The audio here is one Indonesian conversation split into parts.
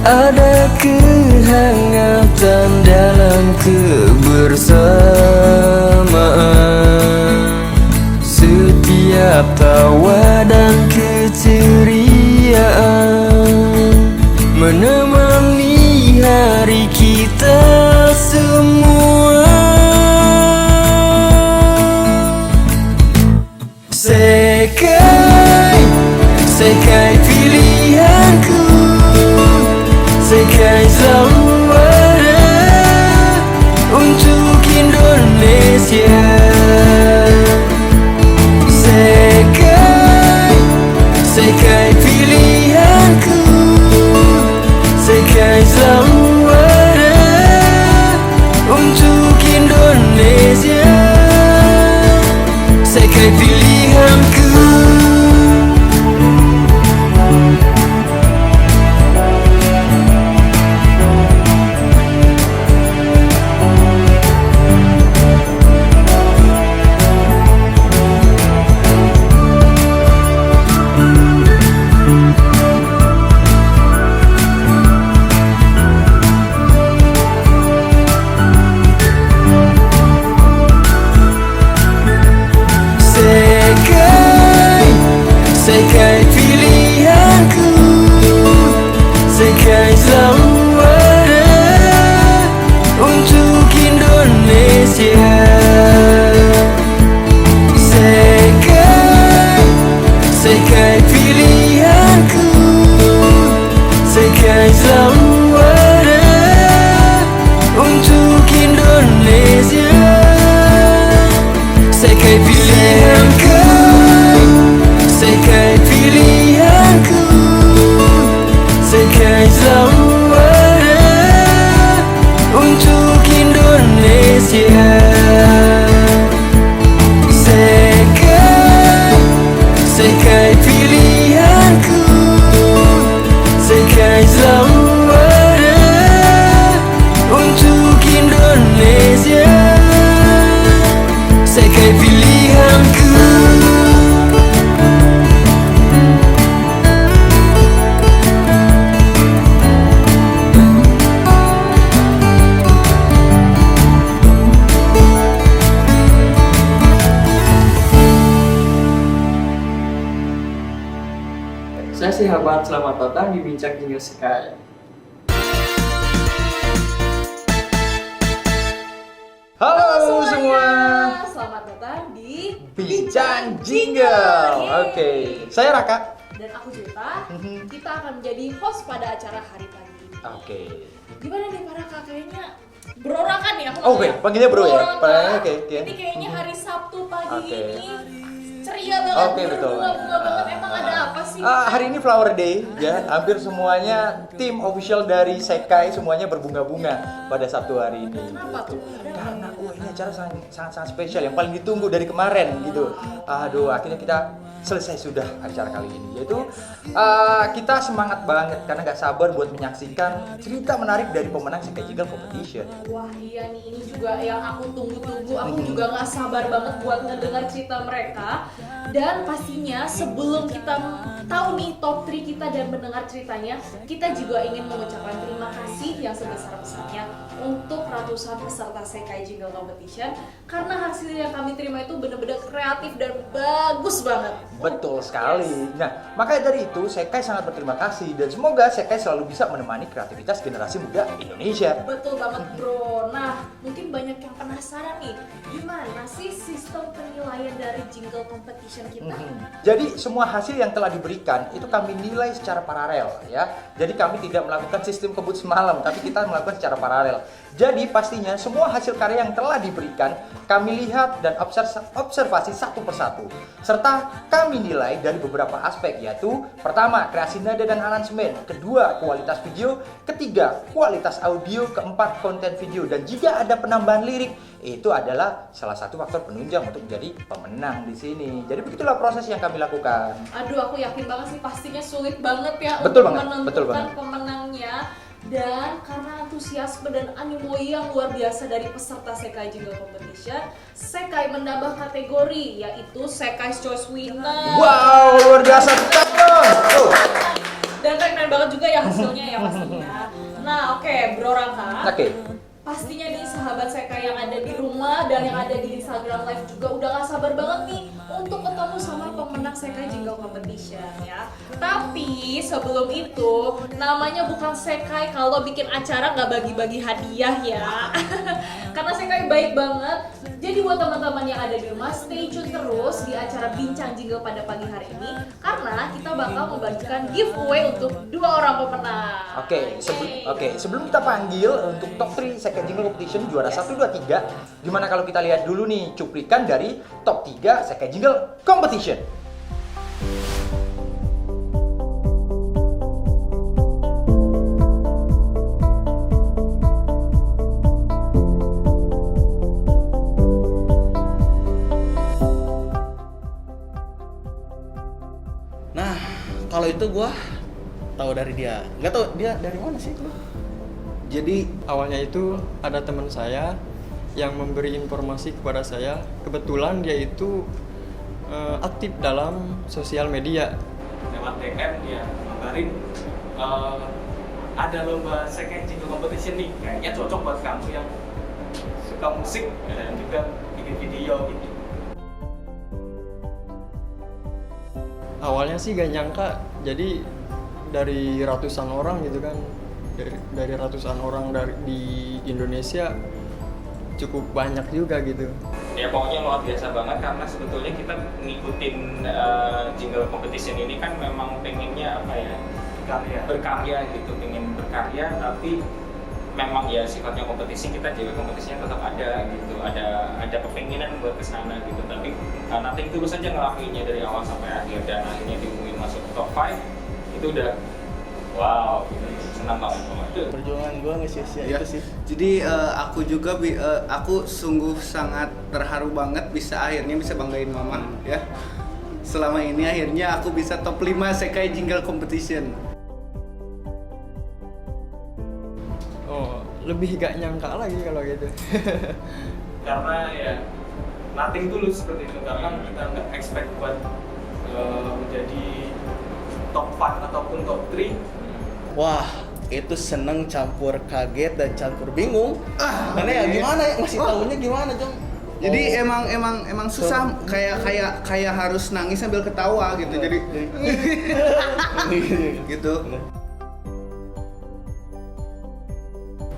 Ada kehangatan dalam kebersamaan, setiap tawa dan keceriaan menemani hari kita semua. Sekai, sekai pilihanku, sekai selalu ada untuk Indonesia. Sekai, sekai pilihanku, sekai selalu ada untuk Indonesia. Sekai pilihanku. Sekai pilihanku, sekai selalu ada untuk Indonesia. Sekai, sekai pilihanku, sekai selalu ada untuk Indonesia. Sekai pilihanku, sekai pilihanku, sekai selalu ada untuk Indonesia. Sekai, sekai pilihanku, sekai selalu ada untuk Indonesia. Sekai pilihanku. Saya sahabat, selamat datang di Bincang Jingle Sekai. Halo semua, selamat datang di Bincang Jingle. Oke, saya Raka. Dan aku Juta. Kita akan menjadi host pada acara hari pagi. Oke. Gimana nih para kak, kayaknya berorakan ya? Oke, panggilnya bro ya. Oke. Ini kayaknya hari Sabtu pagi Oke. ini ceria banget. Oke, betul. Bunga-bunga banget. Emang ada apa sih? Hari ini Flower Day ya, hampir semuanya tim official dari Sekai semuanya berbunga-bunga pada Sabtu hari ini. Kenapa tuh? Karena ini acara sangat spesial yang paling ditunggu dari kemarin gitu. Aduh, akhirnya kita selesai sudah acara kali ini, yaitu kita semangat banget karena nggak sabar buat menyaksikan cerita menarik dari pemenang Sekai Jingle Competition. Wah iya nih, ini juga yang aku tunggu-tunggu. Aku juga nggak sabar banget buat ngedengar cerita mereka. Dan pastinya sebelum kita tahu nih top 3 kita dan mendengar ceritanya, kita juga ingin mengucapkan terima kasih yang sebesar-besarnya untuk ratusan peserta Sekai Jingle Competition, karena hasil yang kami terima itu benar-benar kreatif dan bagus banget. Betul sekali. Nah, makanya dari itu Sekai sangat berterima kasih dan semoga Sekai selalu bisa menemani kreativitas generasi muda Indonesia. Betul banget bro. Nah, mungkin banyak yang penasaran nih, gimana sih sistem penilaian dari Jingle Competition kita? Jadi semua hasil yang telah diberikan itu kami nilai secara paralel ya. Jadi kami tidak melakukan sistem kebut semalam, tapi kita melakukan secara paralel. Jadi pastinya semua hasil karya yang telah diberikan kami lihat dan observasi satu persatu, serta kami nilai dari beberapa aspek, yaitu pertama kreasi nada dan aransemen, kedua kualitas video, ketiga kualitas audio, keempat konten video, dan jika ada penambahan lirik itu adalah salah satu faktor penunjang untuk menjadi pemenang di sini. Jadi begitulah proses yang kami lakukan. Aduh, aku yakin banget sih pastinya sulit banget ya Betul untuk banget, menentukan pemenangnya. Dan karena antusiasme dan animo yang luar biasa dari peserta Sekai Jingle Competition, Sekai menambah kategori, yaitu Sekai's Choice Winner. Wow, luar biasa. Dan keren banget juga ya hasilnya ya pastinya. Nah oke, Bro Raka. Oke. Pastinya nih sahabat Seka yang ada di rumah dan yang ada di Instagram Live juga udah gak sabar banget nih untuk ketemu sama pemenang Seka Jingle Competition ya. Tapi sebelum itu, namanya bukan Sekai kalau bikin acara nggak bagi-bagi hadiah ya. Karena Sekai baik banget. Jadi buat teman-teman yang ada di rumah, stay tune terus di acara Bincang Jingle pada pagi hari ini karena kita bakal membagikan giveaway untuk 2 orang pemenang. Oke, sebelum kita panggil untuk top 3 Second Jingle Competition juara 1, 2, 3, gimana kalau kita lihat dulu nih cuplikan dari top 3 Second Jingle Competition. Nah, kalau itu gua tahu dari dia. Nggak tahu dia dari mana sih? Jadi awalnya itu ada teman saya yang memberi informasi kepada saya. Kebetulan dia itu aktif dalam sosial media. Lewat DM dia ngabarin ada lomba Second Jingle Competition nih, kayaknya cocok buat kamu yang suka musik dan juga bikin video gitu. Awalnya sih gak nyangka, jadi dari ratusan orang gitu kan, dari ratusan orang di Indonesia cukup banyak juga gitu. Ya pokoknya luar biasa banget karena sebetulnya kita ngikutin jingle competition ini kan memang pengennya apa ya, berkarya gitu, pengen berkarya tapi memang ya sifatnya kompetisi, kita jaga kompetisinya tetap ada gitu, ada kepenginan buat kesana gitu, tapi nanti terus aja ngelakuinnya dari awal sampai akhir dan akhirnya diumumin masuk top 5 itu udah wow gitu, senang banget. Perjuangan gua nggak sia-sia Iya. itu sih. Jadi aku juga aku sungguh sangat terharu banget bisa akhirnya bisa banggain mama ya. Selama ini akhirnya aku bisa top 5 Sekai Jingle Competition. Oh, lebih gak nyangka lagi kalau gitu. Karena ya nothing tulus seperti itu, karena kita nggak expect buat menjadi top 5 ataupun top 3. Wah, itu seneng campur kaget dan campur bingung. Karena ya gimana ya ngasih tahunya gimana, Jong? Jadi emang susah kayak harus nangis sambil ketawa gitu. Jadi gitu.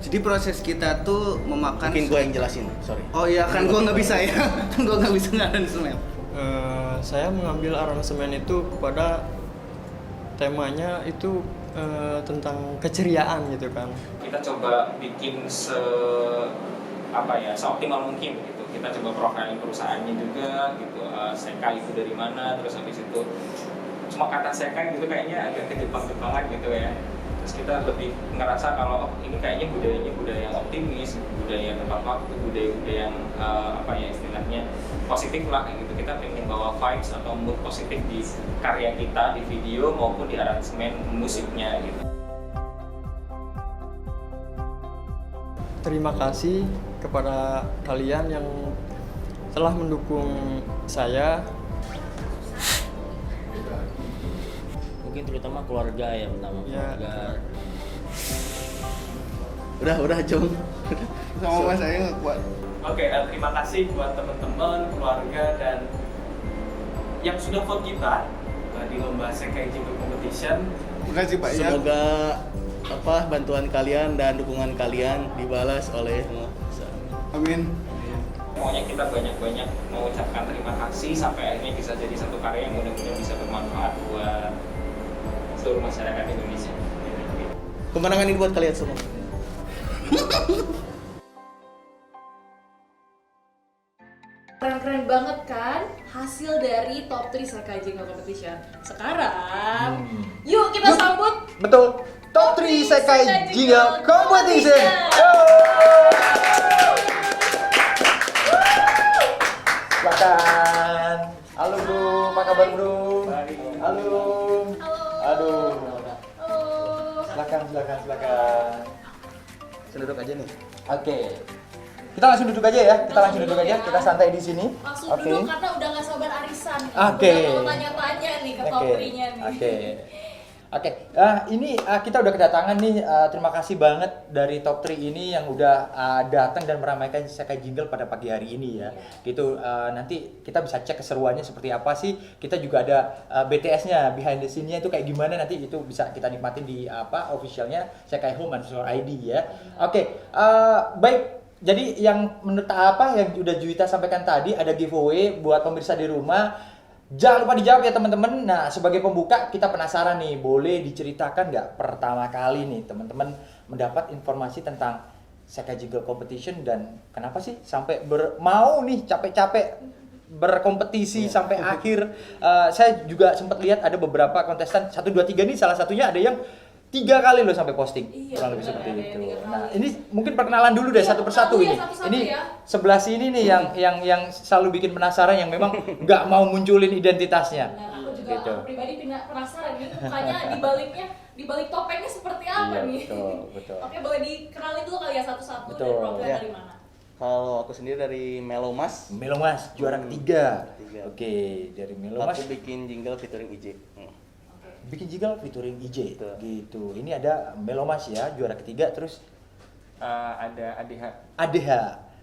Jadi proses kita tuh memakan. Mungkin gua yang jelasin, sorry. Oh iya kan gua nggak bisa ya. Kan gua nggak bisa ngaransemen. Saya mengambil aransemen itu kepada temanya itu tentang keceriaan gitu kan. Kita coba bikin seoptimal mungkin gitu. Kita coba profiling perusahaannya juga gitu. Seka itu dari mana, terus habis itu cuma kata Seka gitu kayaknya agak ke Jepang-Jepangan gitu ya. Terus kita lebih ngerasa kalau ini kayaknya budayanya budaya yang optimis, budaya tepat waktu, budaya yang istilahnya positif lah gitu. Kita pengen bawa vibes atau mood positif di karya kita, di video maupun di aransemen musiknya gitu. Terima kasih kepada kalian yang telah mendukung saya. Mungkin terutama keluarga ya, pertama Ya. keluarga. Udah, Jong. Sama mas saya nggak kuat. Oke, terima kasih buat teman-teman, keluarga dan yang sudah vote kita di lomba Sekai Jingle Competition. Makasih Pak ya. Semoga bantuan kalian dan dukungan kalian dibalas oleh Allah. Amin. Pokoknya kita banyak-banyak mengucapkan terima kasih sampai akhirnya bisa jadi satu karya yang mudah-mudahan bisa bermanfaat buat seluruh masyarakat Indonesia. Kemenangan ini buat kalian semua. Keren-keren banget kan hasil dari top 3 Sekai Jingle Competition. Sekarang, yuk kita sambut Betul. Top 3 Sekai Jingle Competition. Silakan. Halo bro, apa kabar bro? Halo. Aduh. Halo. Silakan. Saya duduk aja nih. Oke. Kita langsung duduk aja ya. Kita santai di sini. Langsung Oke. duduk karena udah gak sabar arisan nih. Oke. Udah mau tanya-tanya nih ke top 3-nya nih. Oke. Oke, ini kita udah kedatangan nih. Terima kasih banget dari Top 3 ini yang udah datang dan meramaikan Sekai Jingle pada pagi hari ini ya. Gitu, nanti kita bisa cek keseruannya seperti apa sih. Kita juga ada BTS-nya, behind the scene-nya itu kayak gimana, nanti itu bisa kita nikmatin di officialnya Sekai Home _ID ya. Oke, baik. Jadi yang menurut yang udah Juwita sampaikan tadi, ada giveaway buat pemirsa di rumah. Jangan lupa dijawab ya teman-teman. Nah, sebagai pembuka kita penasaran nih, boleh diceritakan nggak pertama kali nih teman-teman mendapat informasi tentang Sekai Jingle Competition dan kenapa sih sampai mau nih capek-capek berkompetisi sampai akhir. Saya juga sempat lihat ada beberapa kontestan 1, 2, 3 nih, salah satunya ada yang 3 kali loh sampai posting. Iya, kurang lebih benar, seperti ada itu. yang 3 kali. Nah, ini mungkin perkenalan dulu deh satu persatu iya, ini. satu-satu Ini ya. sebelah sini nih yang selalu bikin penasaran, yang memang nggak mau munculin identitasnya. Nah, aku juga Gitu. aku pribadi penasaran nih mukanya di balik topengnya seperti apa Iya, nih. betul. Oke, boleh dikenalin dulu kali ya satu-satu dan Betul. programnya Ya. dari mana? Kalau aku sendiri dari Melomas. Melomas juara ketiga. Ketiga. Oke, dari Melomas Aku bikin jingle featuring IJ. Oke. bikin jingle featuring IJ Betul. gitu. Ini ada Melomas ya, juara ketiga, terus Ada ADH, ADH.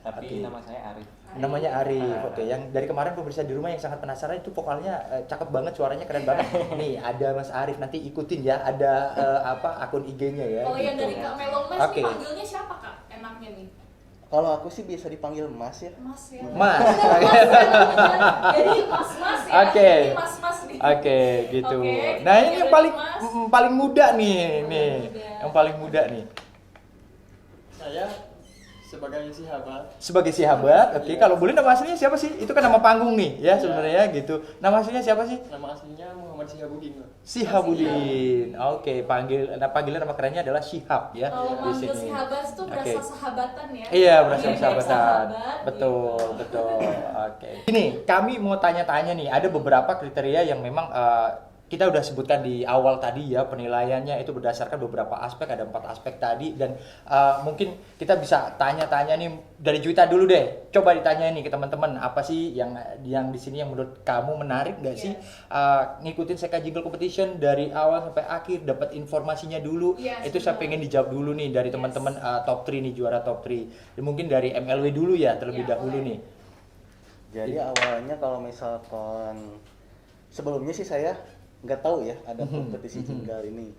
tapi Oke. nama saya Arif. Namanya Arif. Oke, yang dari kemarin pemirsa di rumah yang sangat penasaran itu vokalnya cakep banget, suaranya keren banget. Nih, ada Mas Arif, nanti ikutin ya, ada akun IG-nya ya. Kalau yang gitu. dari Kak Melomas Oke. nih panggilnya siapa Kak? Enaknya nih. Kalau aku sih biasa dipanggil Mas ya. Mas ya. Mas. Bener, Mas ya. Jadi Mas ya. Oke. Ini Mas nih. Oke, gitu. Oke, Nah, ini kita yang paling Mas. paling muda nih, nih. muda. Yang paling muda nih. Saya sebagai sahabat. Sebagai sahabat, oke. Kalau boleh nama aslinya siapa sih? Itu kan nama panggung nih, ya sebenarnya gitu. Nama aslinya siapa sih? Nama aslinya Muhammad Sihabudin. Pak. Sihabudin. Oke, panggilan nama kerennya adalah Shihab ya Kalau di manggil sini. sahabat tuh berasa Oke. sahabatan ya. Iya, berasa Kayak sahabatan. sahabat, Betul, gitu. betul. Oke. Ini kami mau tanya-tanya nih, ada beberapa kriteria yang memang kita udah sebutkan di awal tadi ya, penilaiannya itu berdasarkan beberapa aspek, ada 4 aspek tadi, dan mungkin kita bisa tanya-tanya nih dari Juwita dulu deh. Coba ditanya nih ke teman-teman, apa sih yang di sini yang menurut kamu menarik nggak sih? Ngikutin Sekai Jingle Competition dari awal sampai akhir, dapat informasinya dulu. Yes, Itu saya benar. pengen dijawab dulu nih dari Yes. teman-teman top 3 nih, juara top 3. Mungkin dari MLW dulu ya terlebih Ya, dahulu boleh. nih. Jadi awalnya kalau misalkan sebelumnya sih saya nggak tahu ya ada kompetisi jingle ini.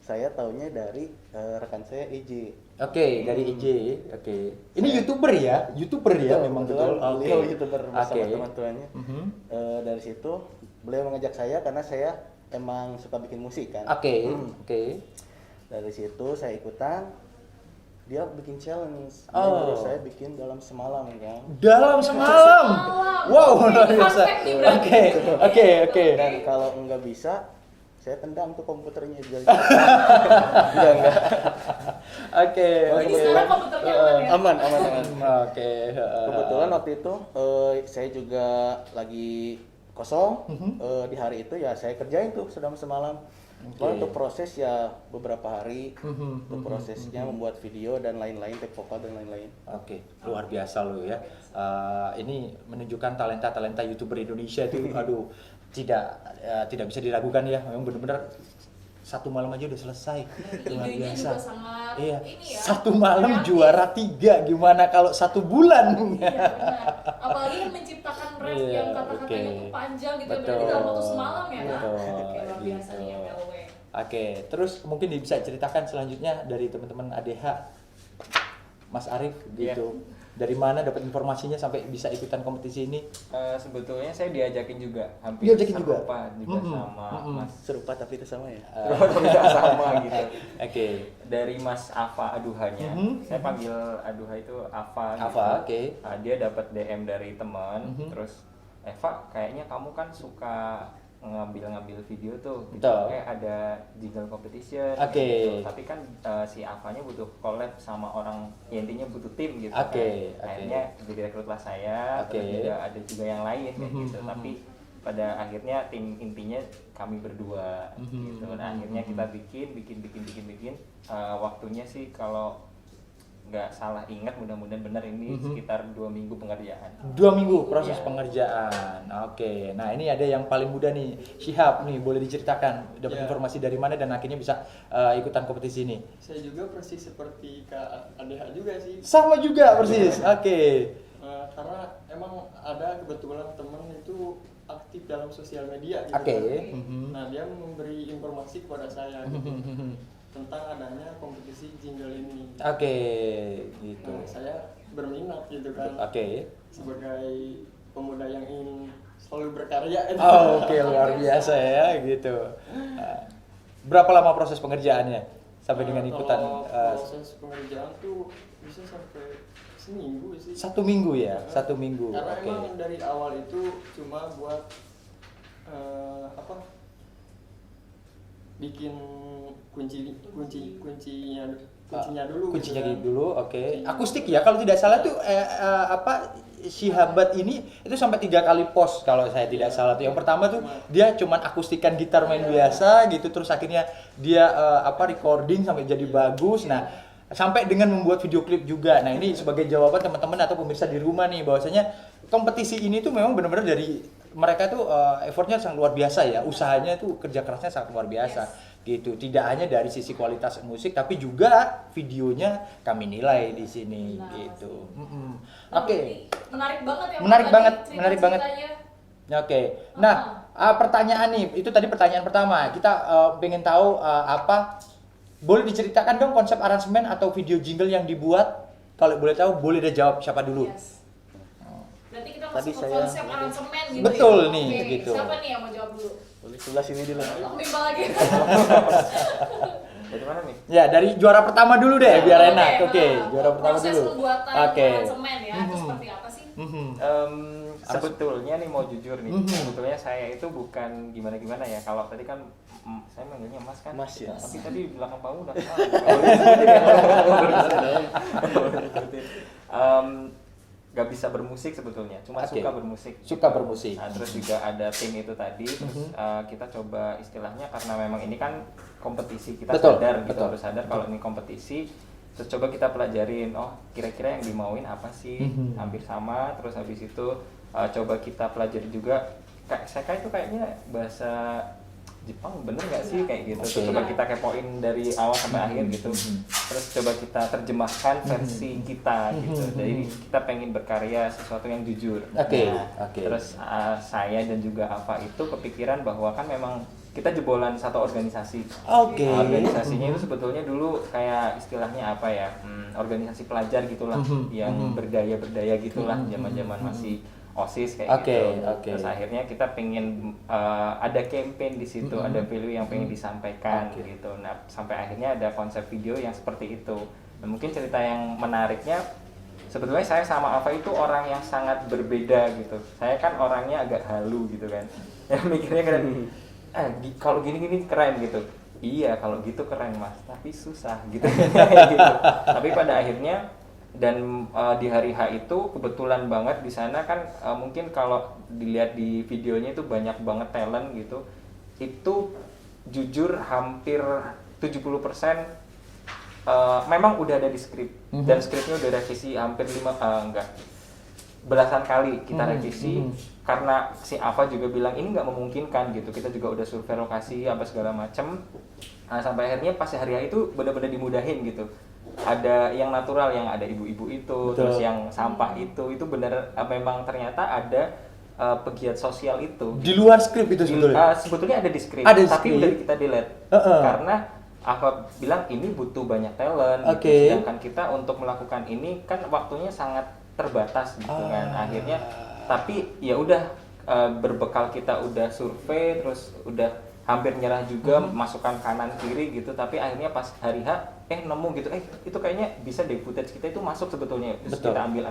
Saya taunya dari rekan saya IJ. Oke, dari IJ. Oke. Ini YouTuber ya? YouTuber ya memang betul. Kebetulan beliau YouTuber bersama Oke. teman-temannya. Dari situ beliau mengajak saya karena saya emang suka bikin musik kan. Oke. Hmm. Oke. Dari situ saya ikutan. Dia bikin challenge. Oh. Terus saya bikin dalam semalam kan. Dalam semalam. Wow, Ini luar fun biasa. fact nih berarti. Oke. Dan kalau nggak bisa, saya tendang tuh komputernya jadi. Enggak. Oke. Jadi sekarang komputernya aman ya? Aman. Oke. Kebetulan waktu itu saya juga lagi kosong. Di hari itu ya saya kerjain tuh sedang semalam. Kalau untuk proses ya beberapa hari untuk prosesnya membuat video dan lain-lain, take vokal dan lain-lain. Oke, luar biasa lo ya. Ini menunjukkan talenta-talenta YouTuber Indonesia itu, aduh, tidak bisa diragukan ya. Memang benar-benar satu malam aja udah selesai. Luar Idenya biasa. juga sangat Iya. ini ya. Satu malam kreatif. juara 3, gimana kalau 1 bulan? Iya, benar. Apalagi kan menciptakan rap Iya, yang kata-katanya oke. tuh panjang gitu, Betul. berarti dalam waktu semalam ya kan? Betul, Oke, luar biasa gitu. nih MLW. Oke, terus mungkin bisa ceritakan selanjutnya dari teman-teman ADH, Mas Arif gitu. Dari mana dapat informasinya sampai bisa ikutan kompetisi ini? Sebetulnya saya diajakin juga, hampir Diajakin juga? serupa juga sama Mas Serupa tapi itu sama ya. Tidak sama gitu. Oke. Dari Mas Ava Aduhanya, saya panggil Aduha itu Ava. Ava, oke. Dia dapat DM dari teman, terus Eva, kayaknya kamu kan suka ngambil video tuh, gitu. Betul. Kayak ada jingle competition, Oke. gitu. Tapi kan si Avanya butuh collab sama orang, ya intinya butuh tim gitu. Oke, kan. oke. Akhirnya direkrutlah saya, Oke. terus juga ada juga yang lain kayak gitu. Tapi pada akhirnya tim intinya kami berdua gitu. Nah, akhirnya kita bikin. Waktunya sih kalau nggak salah ingat, mudah-mudahan benar ini sekitar 2 minggu pengerjaan. 2 minggu proses Iya. pengerjaan. Oke. Nah, ini ada yang paling muda nih, Syihab nih, boleh diceritakan dapat Ya. informasi dari mana dan akhirnya bisa ikutan kompetisi ini. Saya juga persis seperti Kak ADH juga sih. Sama juga persis. Oke. Karena emang ada kebetulan temen itu aktif dalam sosial media gitu. Oke. kan. Nah, dia memberi informasi kepada saya gitu, tentang adanya kompetisi jingle ini. Oke, gitu. Nah, saya berminat gitu kan. Oke. Sebagai pemuda yang ingin selalu berkarya. Oh, oke, luar biasa ya gitu. Berapa lama proses pengerjaannya sampai dengan ikutan? Kalau proses pengerjaan tuh bisa sampai seminggu sih. 1 minggu ya, 1 minggu. Karena Oke. emang dari awal itu cuma buat bikin kuncinya dulu. Kuncinya gitu kan. dulu, oke. Akustik ya, kalau tidak salah tuh Syihabat ini itu sampai 3 kali post kalau saya tidak salah tuh. Yang pertama tuh dia cuman akustikan gitar main biasa gitu, terus akhirnya dia recording sampai jadi bagus. Nah, sampai dengan membuat video klip juga. Nah, ini sebagai jawaban teman-teman atau pemirsa di rumah nih, bahwasanya kompetisi ini tuh memang benar-benar dari mereka tuh effortnya sangat luar biasa ya, usahanya tuh kerja kerasnya sangat luar biasa gitu. Tidak hanya dari sisi kualitas musik, tapi juga videonya kami nilai di sini gitu. Oke. Menarik banget ya. Menarik Pak, banget, tadi menarik banget. cerita-ceritanya. Oke. Nah, pertanyaan nih, itu tadi pertanyaan pertama. Kita pengen tahu boleh diceritakan dong konsep aransemen atau video jingle yang dibuat? Kalau boleh tahu, boleh deh jawab siapa dulu? Yes. Berarti kita Tadi masuk ke saya- konsep aransemen gitu. Betul ya? nih, Oke, gitu. Siapa nih yang mau jawab dulu? Boleh sebelah sini dulu. Bimbal lagi. Dari mana nih? Ya, dari juara pertama dulu deh, biar enak. Oke, juara pertama Proses dulu. pembuatan Oke. aransemen ya, itu seperti apa sih? Sebetulnya nih mau jujur nih, sebetulnya saya itu bukan gimana-gimana ya. Kalau tadi kan saya manggilnya Mas kan. Mas ya. Tapi tadi di belakang panggung udah kenal. Gak bisa bermusik sebetulnya, cuma Oke. suka bermusik. Suka bermusik. Nah, terus juga ada tim itu tadi, terus kita coba istilahnya karena memang ini kan kompetisi, kita Betul, sadar gitu, betul. harus sadar kalau ini kompetisi. Terus coba kita pelajarin, oh kira-kira yang dimauin apa sih, hampir sama. Terus habis itu coba kita pelajari juga, Seka itu kayaknya bahasa Jepang bener nggak sih kayak gitu. Terus coba kita kepoin dari awal sampai akhir gitu. Terus coba kita terjemahkan versi kita gitu. Jadi kita pengen berkarya sesuatu yang jujur. Oke, Nah, oke. Terus saya dan juga Ava itu kepikiran bahwa kan memang kita jebolan satu organisasi. Oke. Organisasinya itu sebetulnya dulu kayak istilahnya apa ya? Organisasi pelajar gitulah, yang berdaya gitulah, zaman-zaman masih OSIS kayak Oke, gitu. oke. Terus akhirnya kita pengen ada campaign di situ, ada value yang pengen disampaikan gitu. Nah, sampai akhirnya ada konsep video yang seperti itu. Nah, mungkin cerita yang menariknya sebetulnya saya sama Ava itu orang yang sangat berbeda gitu. Saya kan orangnya agak halu gitu kan. Yang mikirnya kan kalau gini-gini keren gitu. Iya, kalau gitu keren Mas, tapi susah gitu. Gitu. Tapi pada akhirnya dan di hari H itu kebetulan banget di sana kan mungkin kalau dilihat di videonya itu banyak banget talent gitu. Itu jujur hampir 70% memang udah ada di skrip dan skripnya udah revisi hampir belasan kali kita revisi karena si Ava juga bilang ini nggak memungkinkan gitu. Kita juga udah survei lokasi apa segala macem. Nah, sampai akhirnya pas hari H itu benar-benar dimudahin gitu. Ada yang natural, yang ada ibu-ibu itu, terus yang sampah itu benar memang ternyata ada pegiat sosial itu. Di luar skrip itu sebetulnya. Sebetulnya ada di skrip, Ada di tapi skrip. udah kita delete karena Ava bilang ini butuh banyak talent, Oke. gitu. Sedangkan kita untuk melakukan ini kan waktunya sangat terbatas gitu kan. Akhirnya, tapi ya udah berbekal kita udah survei, terus udah hampir nyerah juga masukan kanan kiri gitu. Tapi akhirnya pas hari H nemu gitu, itu kayaknya bisa deh footage kita itu masuk sebetulnya. Terus Betul. kita ambil.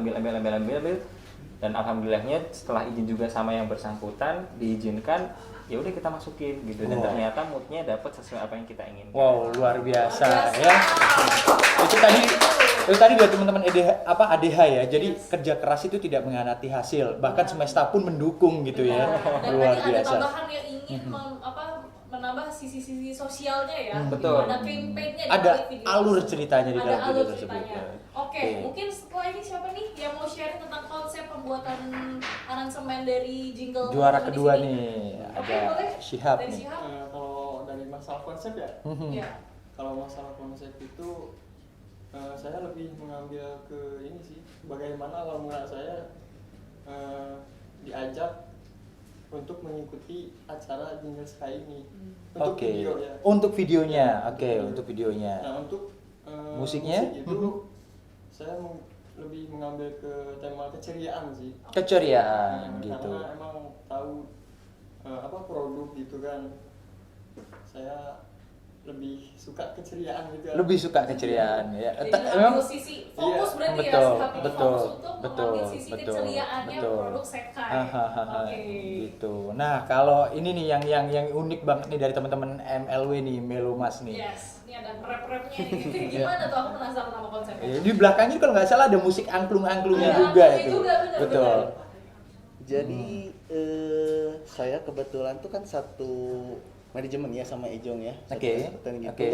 Dan alhamdulillahnya setelah izin juga sama yang bersangkutan diizinkan, ya udah kita masukin gitu. Dan ternyata moodnya dapat sesuai apa yang kita inginkan. Wow, luar biasa ya. Itu tadi buat teman-teman ADH ya. Jadi kerja keras itu tidak mengkhianati hasil, bahkan semesta pun mendukung gitu ya. Dan Luar tadi ada biasa. tambahan yang ingin menambah si sisi-sisi sosialnya ya. Betul. Ada campaign-nya di Ada balik video alur tersebut. ceritanya di Ada dalam video alur tersebut. ceritanya. Oke, mungkin setelah ini siapa nih yang mau sharing tentang konsep pembuatan aransemen dari jingle Juara teman-teman di kedua sini? nih, Oke, ada boleh. Syihab Dari nih. Syihab. Kalau dari masalah konsep ya, Iya. kalau masalah konsep itu saya lebih mengambil ke ini sih, bagaimana lawan saya diajak untuk mengikuti acara Jingle Sky ini untuk Oke. video ya. Untuk videonya, oke, untuk videonya. Nah untuk Musiknya? musik itu saya lebih mengambil ke tema keceriaan sih. Keceriaan Nah, gitu. Karena emang tahu apa produk gitu kan, saya lebih suka keceriaan gitu. Lebih suka keceriaan ya. Jadi Memang mengambil sisi fokus Iya, berarti ya, betul, Syihab ini betul, fokus untuk betul, mengambil sisi betul, keceriaannya betul. produk Sekai. Hahaha, Oke. gitu. Nah, kalau ini nih yang unik banget nih dari teman-teman MLW nih, Melomas nih. Yes, ini ada rap-rapnya nih. Gimana tuh, aku penasaran sama konsepnya. Ya, di belakangnya kalau nggak salah ada musik angklung-angklungnya Ada juga angklungnya itu. juga, benar, Betul. benar. Jadi saya kebetulan tuh kan satu manajemen ya sama Ejong ya. Satu Oke, konsultan gitu. oke.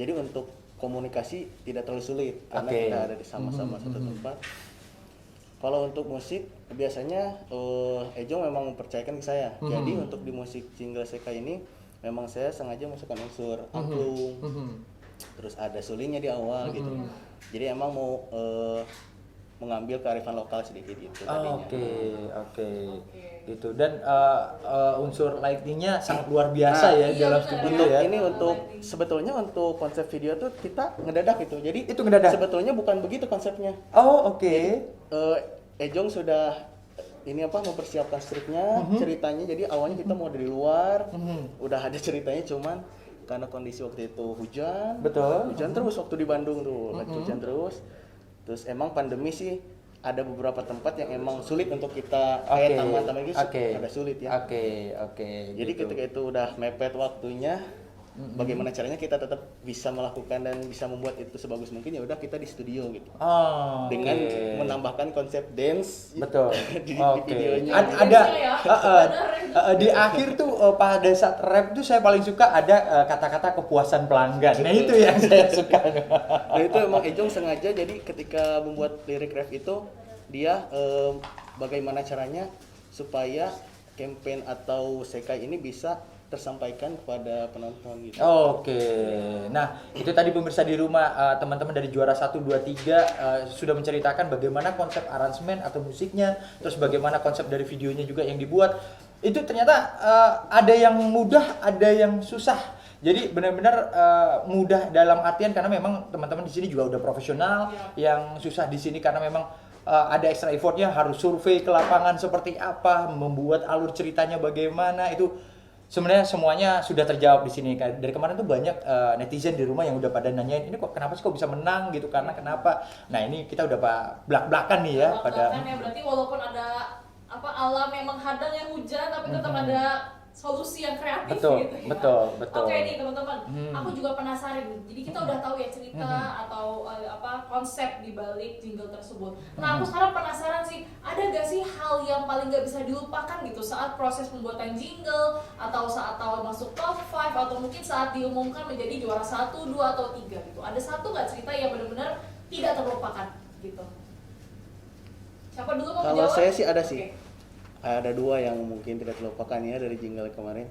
Jadi untuk komunikasi tidak terlalu sulit karena Oke. kita ada di sama-sama satu tempat. Kalau untuk musik biasanya Ejong memang mempercayakan ke saya. Jadi untuk di musik Jingle Sekai ini memang saya sengaja masukkan unsur angklung. Terus ada sulingnya di awal gitu. Jadi emang mau mengambil kearifan lokal sedikit gitu tadinya. Oke. Gitu. Dan unsur lightingnya sangat luar biasa ya Iya, dalam benar. studio Untuk ya. ini untuk sebetulnya untuk konsep video tuh kita ngedadak gitu. Jadi Itu ngedadak? sebetulnya bukan begitu konsepnya. Oh, oke. Ejong sudah ini apa mempersiapkan skripnya, ceritanya. Jadi awalnya kita mau dari luar, udah ada ceritanya cuman karena kondisi waktu itu hujan. Betul. Hujan terus waktu di Bandung tuh, lagi hujan terus. Terus emang pandemi sih ada beberapa tempat yang emang sulit untuk kita kayak taman-taman gitu agak sulit ya. Oke. Jadi gitu. ketika itu udah mepet waktunya, bagaimana caranya kita tetap bisa melakukan dan bisa membuat itu sebagus mungkin, ya udah kita di studio gitu. Oh, Dengan oke. menambahkan konsep dance Betul. di Oke. videonya. Ada Ya, di akhir tuh pada saat rap tuh saya paling suka ada kata-kata kepuasan pelanggan. Nah, itu yang saya suka. Nah itu emang Ejong sengaja, jadi ketika membuat lirik rap itu dia bagaimana caranya supaya campaign atau Sekai ini bisa tersampaikan kepada penonton gitu. Oke. Nah, itu tadi pemirsa di rumah teman-teman dari juara 1 2 3 sudah menceritakan bagaimana konsep aransemen atau musiknya, terus bagaimana konsep dari videonya juga yang dibuat. Itu ternyata ada yang mudah, ada yang susah. Jadi benar-benar mudah dalam artian karena memang teman-teman di sini juga udah profesional. Yang susah di sini karena memang ada extra effortnya, harus survei ke lapangan seperti apa, membuat alur ceritanya bagaimana, itu sebenarnya semuanya sudah terjawab di sini. Dari kemarin tuh banyak netizen di rumah yang udah pada nanyain, ini kok kenapa sih kok bisa menang gitu, karena kenapa. Nah ini kita udah belak-belakan nih ya pada. ya, berarti walaupun ada alam yang menghadang yang hujan, tapi tetap ada solusi yang kreatif Betul, gitu ya. betul. Oke nih teman-teman, aku juga penasaran. Jadi kita udah tahu ya cerita atau konsep di balik jingle tersebut. Nah aku sekarang penasaran sih, ada gak sih hal yang paling gak bisa dilupakan gitu saat proses pembuatan jingle, atau saat tahu masuk top 5, atau mungkin saat diumumkan menjadi juara 1, 2, atau 3 gitu. Ada satu gak cerita yang benar-benar tidak terlupakan gitu? Siapa dulu mau Kalau menjawab? saya sih ada sih. Oke. Ada dua yang mungkin tidak terlupakan ya dari jingle kemarin.